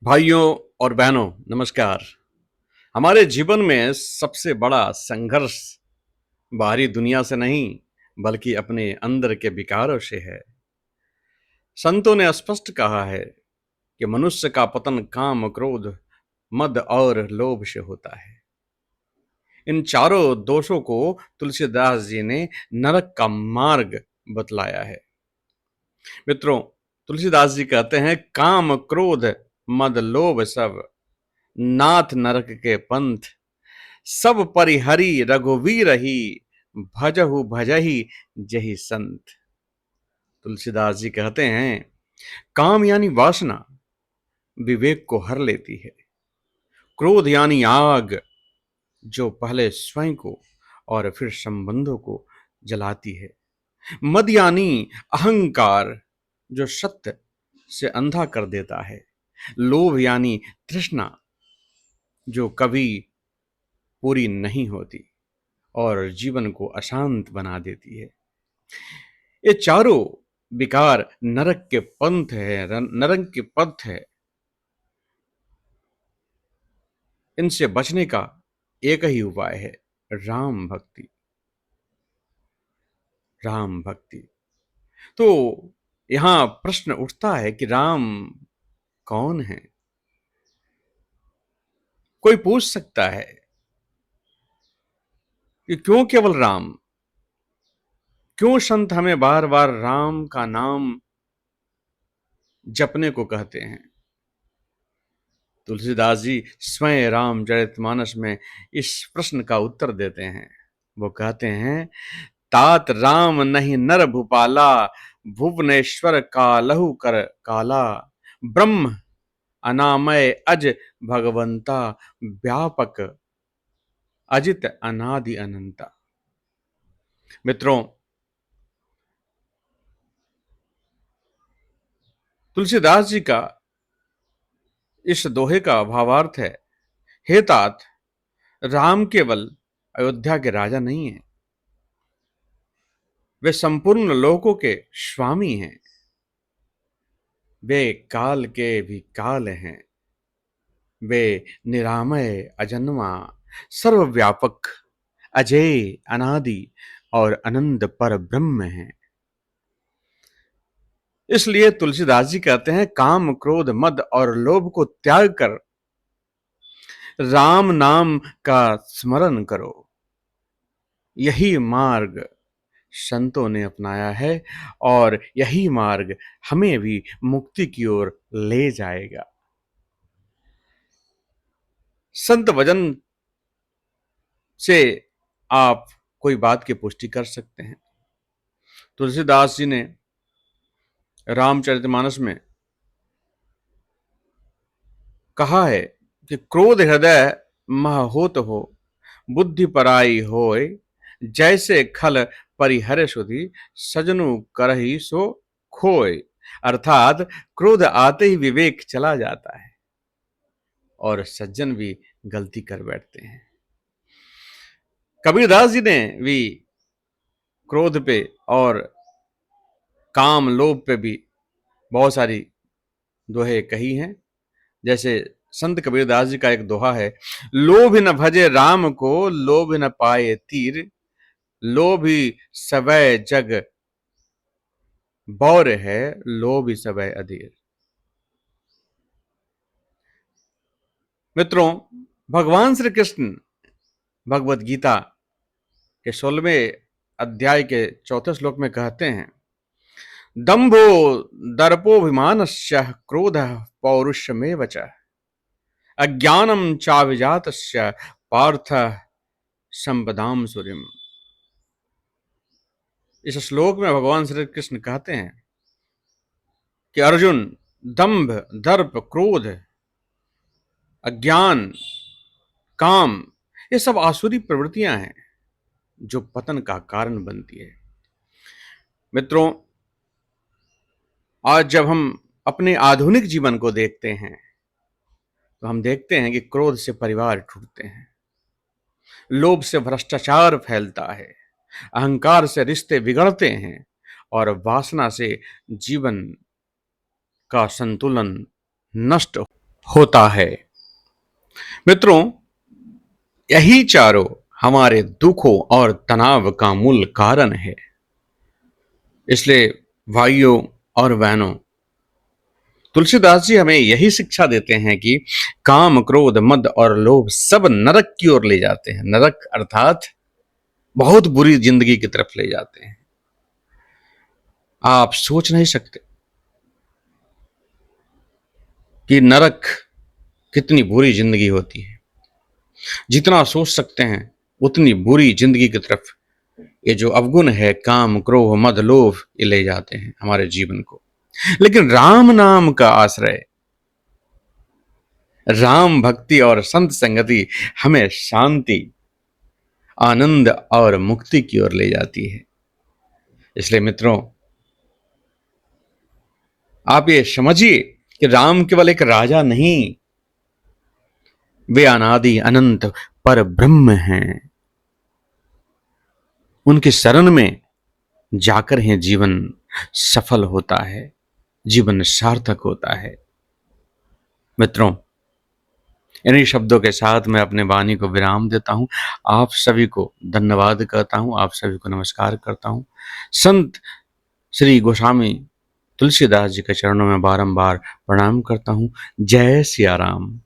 भाइयों और बहनों, नमस्कार। हमारे जीवन में सबसे बड़ा संघर्ष बाहरी दुनिया से नहीं, बल्कि अपने अंदर के विकारों से है। संतों ने स्पष्ट कहा है कि मनुष्य का पतन काम, क्रोध, मद और लोभ से होता है। इन चारों दोषों को तुलसीदास जी ने नरक का मार्ग बतलाया है। मित्रों, तुलसीदास जी कहते हैं, काम, क्रोध, मद, लोभ सब नाथ नरक के पंथ, सब परिहरि रघुवीर ही, भजहु भजहि जहि संत। तुलसीदास जी कहते हैं, काम यानी वासना विवेक को हर लेती है। क्रोध यानी आग, जो पहले स्वयं को और फिर संबंधों को जलाती है। मद यानी अहंकार, जो सत्य से अंधा कर देता है। लोभ यानी तृष्णा, जो कभी पूरी नहीं होती और जीवन को अशांत बना देती है। ये चारों विकार नरक के पंथ है, नरक के पथ है। इनसे बचने का एक ही उपाय है, राम भक्ति। राम भक्ति। तो यहां प्रश्न उठता है कि राम कौन है? कोई पूछ सकता है कि क्यों केवल राम? क्यों संत हमें बार बार राम का नाम जपने को कहते हैं? तुलसीदास जी स्वयं रामचरितमानस में इस प्रश्न का उत्तर देते हैं। वो कहते हैं, तात राम नहीं नर भूपाला, भुवनेश्वर कालहु कर काला, ब्रह्म अनामय अज भगवंता, व्यापक अजित अनादि अनंता। मित्रों, तुलसीदास जी का इस दोहे का भावार्थ है, हे तात, राम केवल अयोध्या के राजा नहीं है, वे संपूर्ण लोकों के स्वामी हैं। वे काल के भी काल हैं। वे निरामय, अजन्मा, सर्वव्यापक, अजेय, अनादि और अनंत पर ब्रह्म हैं। इसलिए तुलसीदास जी कहते हैं, काम, क्रोध, मद और लोभ को त्याग कर राम नाम का स्मरण करो। यही मार्ग संतों ने अपनाया है और यही मार्ग हमें भी मुक्ति की ओर ले जाएगा। संत वचन से आप कोई बात की पुष्टि कर सकते हैं। तुलसीदास जी ने रामचरितमानस में कहा है कि क्रोध हृदय मह होत हो, बुद्धि पराई होय, जैसे खल परिहर सुधि, सजनु करहि सो खोय। अर्थात क्रोध आते ही विवेक चला जाता है और सज्जन भी गलती कर बैठते हैं। कबीरदास जी ने भी क्रोध पे और काम, लोभ पे भी बहुत सारी दोहे कही हैं। जैसे संत कबीरदास जी का एक दोहा है, लोभ न भजे राम को, लोभ न पाए तीर, लोभी सवै जग बौर है, लोभी सवै अधीर। मित्रों, भगवान श्री कृष्ण भगवत गीता के 16वें अध्याय के 4 श्लोक में कहते हैं, दंभो दर्पोभिमानस्य, क्रोधः पौरुषमेव च, अज्ञानम चाभिजातस्य, पार्थः संपदाम सुरिम। इस श्लोक में भगवान श्री कृष्ण कहते हैं कि अर्जुन, दंभ, दर्प, क्रोध, अज्ञान, काम, ये सब आसुरी प्रवृत्तियां हैं जो पतन का कारण बनती है। मित्रों, आज जब हम अपने आधुनिक जीवन को देखते हैं तो हम देखते हैं कि क्रोध से परिवार टूटते हैं, लोभ से भ्रष्टाचार फैलता है, अहंकार से रिश्ते बिगड़ते हैं और वासना से जीवन का संतुलन नष्ट होता है। मित्रों, यही चारों हमारे दुखों और तनाव का मूल कारण है। इसलिए भाइयों और बहनों, तुलसीदास जी हमें यही शिक्षा देते हैं कि काम, क्रोध, मद और लोभ सब नरक की ओर ले जाते हैं। नरक अर्थात बहुत बुरी जिंदगी की तरफ ले जाते हैं। आप सोच नहीं सकते कि नरक कितनी बुरी जिंदगी होती है। जितना सोच सकते हैं उतनी बुरी जिंदगी की तरफ ये जो अवगुण है, काम, क्रोध, मद, लोभ, ये ले जाते हैं हमारे जीवन को। लेकिन राम नाम का आश्रय, राम भक्ति और संत संगति हमें शांति, आनंद और मुक्ति की ओर ले जाती है। इसलिए मित्रों, आप ये समझिए कि राम केवल एक राजा नहीं, वे अनादि अनंत पर ब्रह्म हैं। उनके शरण में जाकर ही जीवन सफल होता है, जीवन सार्थक होता है। मित्रों, इन्हीं शब्दों के साथ मैं अपने वाणी को विराम देता हूं। आप सभी को धन्यवाद करता हूं, आप सभी को नमस्कार करता हूं। संत श्री गोस्वामी तुलसीदास जी के चरणों में बारंबार प्रणाम करता हूं। जय सिया राम।